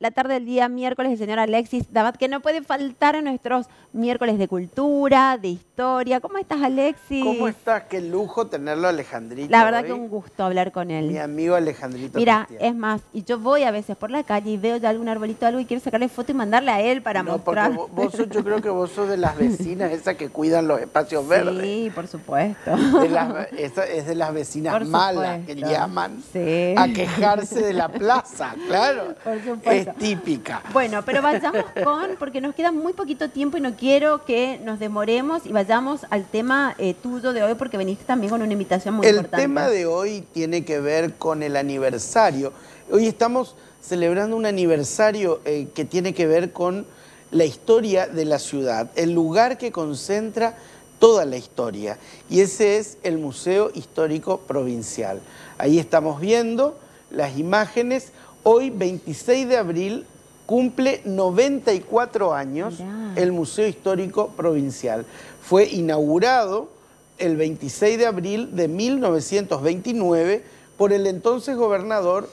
la tarde del día miércoles el señor Alexis Dabat, que no puede faltar en nuestros miércoles de cultura, de historia. ¿Cómo estás, Alexis? ¿Cómo estás? Qué lujo tenerlo, Alejandrito. La verdad hoy. que un gusto hablar con él. Mi amigo Alejandrito. Mira, Cristian. es más, y yo voy a veces por la calle y veo ya algún arbolito o algo y quiero sacarle foto y mandarle a él para No, mostrar. porque yo creo que vos sos de las vecinas esas que cuidan los espacios verdes. Sí, por supuesto. Es de las vecinas Por malas supuesto. que llaman Sí. a quejarse de la plaza, claro. Por supuesto. Es típica. Bueno, pero vayamos porque nos queda muy poquito tiempo y no quiero que nos demoremos y vayamos al tema tuyo de hoy porque veniste también con una invitación muy importante. El tema de hoy tiene que ver con el aniversario. Hoy estamos celebrando un aniversario que tiene que ver con la historia de la ciudad, el lugar que concentra toda la historia, y ese es el Museo Histórico Provincial. Ahí estamos viendo las imágenes. Hoy, 26 de abril, cumple 94 años el Museo Histórico Provincial. Fue inaugurado el 26 de abril de 1929 por el entonces gobernador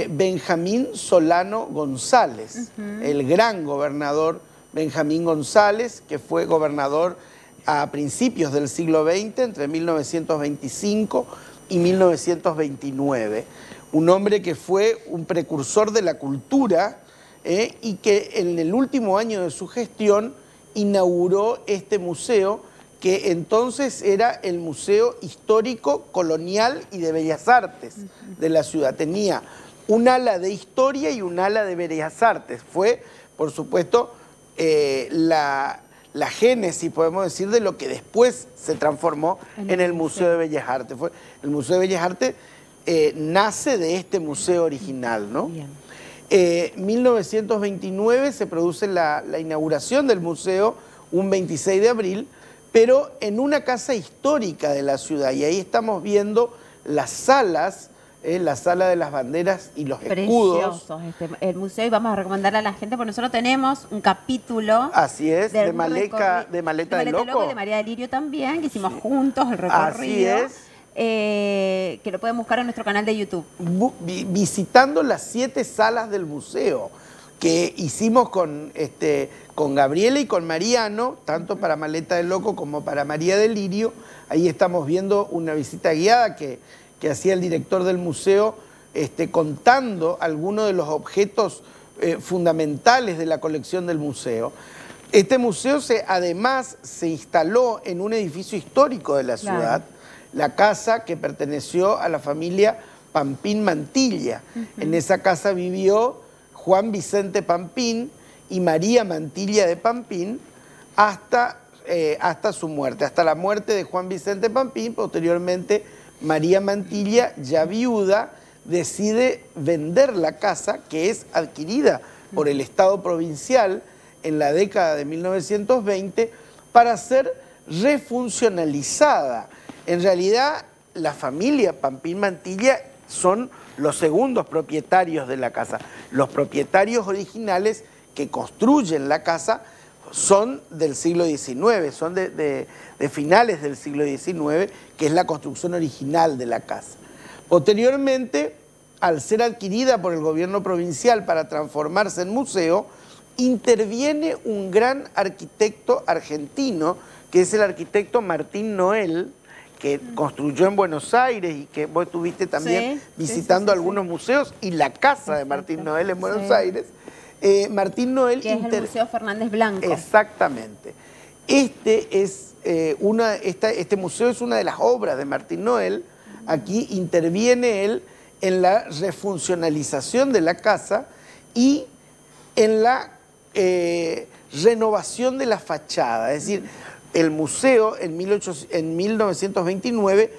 Benjamín Solano González, el gran gobernador Benjamín González, que fue gobernador a principios del siglo XX, entre 1925 y 1929. Un hombre que fue un precursor de la cultura y que en el último año de su gestión inauguró este museo, que entonces era el Museo Histórico, Colonial y de Bellas Artes de la ciudad. Tenía un ala de historia y un ala de Bellas Artes. Fue, por supuesto, la génesis, podemos decir, de lo que después se transformó en el Museo de Bellas Artes. El Museo de Bellas Artes nace de este museo original, ¿no? En 1929 se produce la inauguración del museo, un 26 de abril, pero en una casa histórica de la ciudad. Y ahí estamos viendo las salas, la sala de las banderas y los escudos. Preciosos el museo, y vamos a recomendarle a la gente, porque nosotros tenemos un capítulo. Así es, de Maleta del Loco. De María Delirio también, que hicimos juntos el recorrido. Así es. Que lo pueden buscar en nuestro canal de YouTube. Visitando las 7 salas del museo que hicimos con Gabriela y con Mariano, tanto para Maleta del Loco como para María Delirio. Ahí estamos viendo una visita guiada que hacía el director del museo, contando algunos de los objetos fundamentales de la colección del museo. Este museo además se instaló en un edificio histórico de la ciudad, la casa que perteneció a la familia Pampín Mantilla. En esa casa vivió Juan Vicente Pampín y María Mantilla de Pampín hasta su muerte, hasta la muerte de Juan Vicente Pampín. Posteriormente, María Mantilla, ya viuda, decide vender la casa, que es adquirida por el Estado provincial en la década de 1920, para ser refuncionalizada. En realidad, la familia Pampín Mantilla son los segundos propietarios de la casa. Los propietarios originales que construyen la casa son del siglo XIX, son de finales del siglo XIX, que es la construcción original de la casa. Posteriormente, al ser adquirida por el gobierno provincial para transformarse en museo, interviene un gran arquitecto argentino, que es el arquitecto Martín Noel, que construyó en Buenos Aires y que vos estuviste también visitando algunos museos, y la casa de Martín Noel en Buenos Aires. Martín Noel... Que es el Museo Fernández Blanco. Exactamente. Este museo es una de las obras de Martín Noel. Aquí interviene él en la refuncionalización de la casa y en la renovación de la fachada. Es decir, el museo en 1929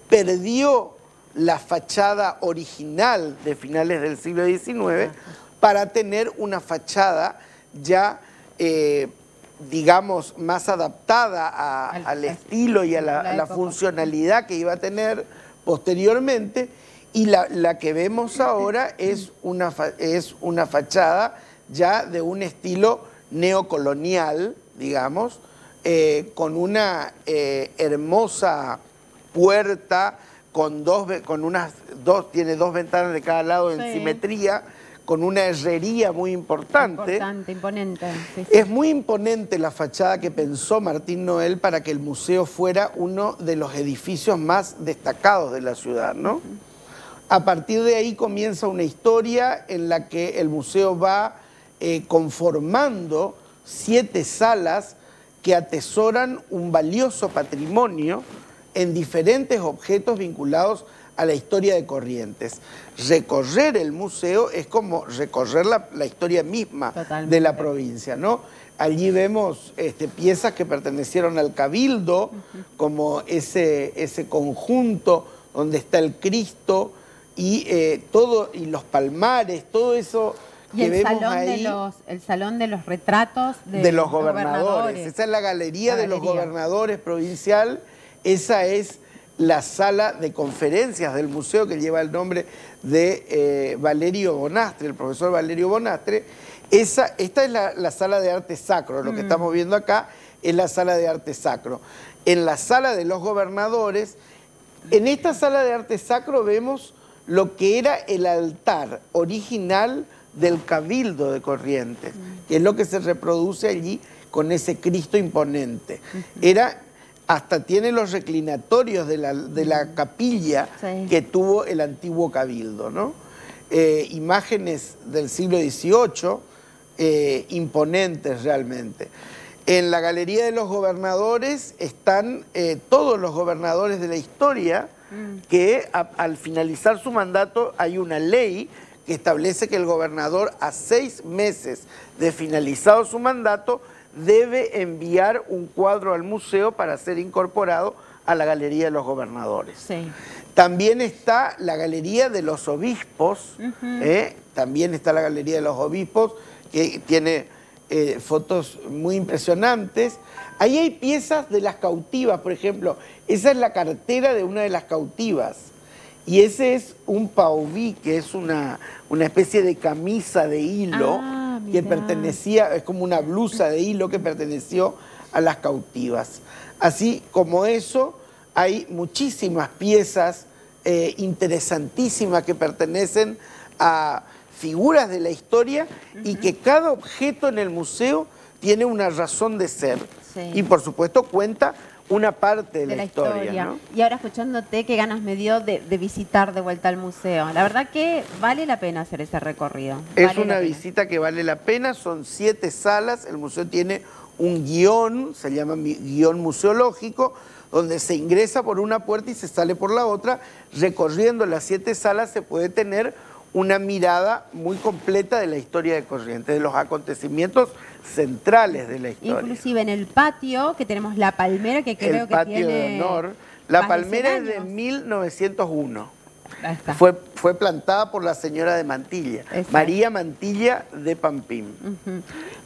perdió la fachada original de finales del siglo XIX para tener una fachada ya, digamos, más adaptada al estilo y a la funcionalidad que iba a tener posteriormente. Y la que vemos ahora es una fachada ya de un estilo neocolonial, digamos, con una hermosa puerta, tiene dos ventanas de cada lado en simetría, con una herrería muy importante. Importante, imponente. Sí, sí. Es muy imponente la fachada que pensó Martín Noel para que el museo fuera uno de los edificios más destacados de la ciudad, ¿no? A partir de ahí comienza una historia en la que el museo va conformando 7 salas que atesoran un valioso patrimonio en diferentes objetos vinculados a la historia de Corrientes. Recorrer el museo es como recorrer la historia misma Totalmente. de la provincia, ¿no? Allí vemos piezas que pertenecieron al Cabildo, como ese conjunto donde está el Cristo y y los palmares, todo eso Y que el vemos salón, ahí. el salón de los retratos De los gobernadores. Esa es la galería de los gobernadores provincial. Esa es la sala de conferencias del museo que lleva el nombre de Valerio Bonastre, el profesor Valerio Bonastre. Esta es la sala de arte sacro. Lo que estamos viendo acá es la sala de arte sacro. En la sala de los gobernadores, en esta sala de arte sacro vemos lo que era el altar original del Cabildo de Corrientes, que es lo que se reproduce allí con ese Cristo imponente. Hasta tiene los reclinatorios de la capilla que tuvo el antiguo Cabildo, ¿no? Imágenes del siglo XVIII, imponentes realmente. En la Galería de los Gobernadores están todos los gobernadores de la historia que al finalizar su mandato hay una ley que establece que el gobernador a 6 meses de finalizado su mandato debe enviar un cuadro al museo para ser incorporado a la Galería de los Gobernadores. Sí. También está la Galería de los Obispos, también está la Galería de los Obispos, que tiene fotos muy impresionantes. Ahí hay piezas de las cautivas, por ejemplo, esa es la cartera de una de las cautivas. Y ese es un paubí, que es una especie de camisa de hilo que pertenecía, es como una blusa de hilo que perteneció a las cautivas. Así como eso, hay muchísimas piezas interesantísimas que pertenecen a figuras de la historia y que cada objeto en el museo tiene una razón de ser. Sí. Y por supuesto cuenta una parte de la historia, ¿no? Y ahora escuchándote, qué ganas me dio de visitar de vuelta al museo. La verdad que vale la pena hacer ese recorrido. Es una visita que vale la pena, son 7 salas, el museo tiene un guión, se llama guión museológico, donde se ingresa por una puerta y se sale por la otra. Recorriendo las 7 salas se puede tener una mirada muy completa de la historia de Corrientes, de los acontecimientos centrales de la historia. Inclusive en el patio, que tenemos la palmera, que creo que tiene... El patio de honor. La palmera es de 1901. Fue plantada por la señora de Mantilla, exacto. María Mantilla de Pampín.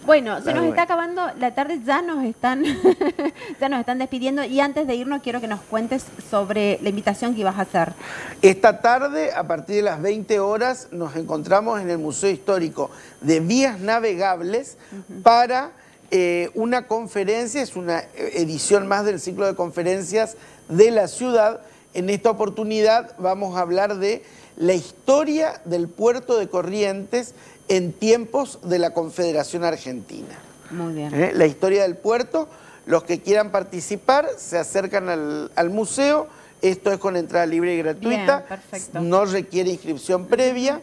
Bueno, se nos está acabando la tarde, ya nos están despidiendo, y antes de irnos quiero que nos cuentes sobre la invitación que ibas a hacer. Esta tarde, a partir de las 20 horas, nos encontramos en el Museo Histórico de Vías Navegables para una conferencia, es una edición más del ciclo de conferencias de la ciudad. En esta oportunidad vamos a hablar de la historia del puerto de Corrientes en tiempos de la Confederación Argentina. Muy bien. La historia del puerto, los que quieran participar se acercan al museo, esto es con entrada libre y gratuita. Bien, perfecto. No requiere inscripción previa.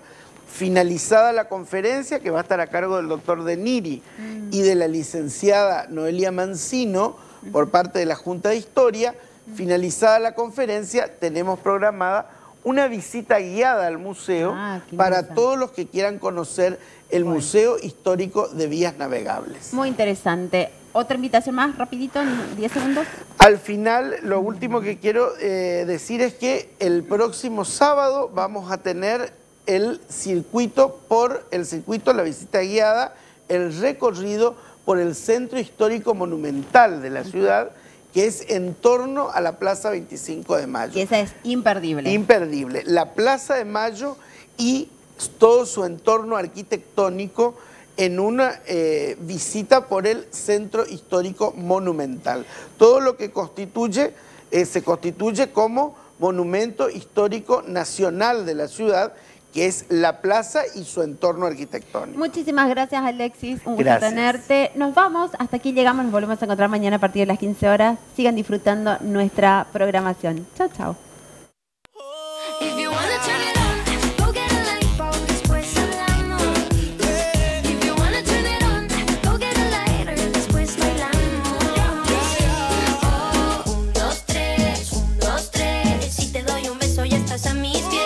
Finalizada la conferencia, que va a estar a cargo del doctor De Niri y de la licenciada Noelia Mancino por parte de la Junta de Historia, finalizada la conferencia, tenemos programada una visita guiada al museo para todos los que quieran conocer el Museo Histórico de Vías Navegables. Muy interesante. ¿Otra invitación más, rapidito, en 10 segundos? Al final, lo último que quiero decir es que el próximo sábado vamos a tener el circuito, la visita guiada, el recorrido por el Centro Histórico Monumental de la ciudad, que es en torno a la Plaza 25 de Mayo. Y esa es imperdible. Imperdible. La Plaza de Mayo y todo su entorno arquitectónico en una visita por el Centro Histórico Monumental. Todo lo que se constituye como Monumento Histórico Nacional de la ciudad, que es la plaza y su entorno arquitectónico. Muchísimas gracias, Alexis. Un gusto Gracias. tenerte. Nos vamos. Hasta aquí llegamos. Nos volvemos a encontrar mañana a partir de las 15 horas. Sigan disfrutando nuestra programación. Chao, chao. If you wanna turn it on, go get a light bulb, después hablamos. If you wanna turn it on, go get a lighter, después bailamos. Oh, 1, 2, 3, 1, 2, 3. Si te doy un beso ya estás a mis pies.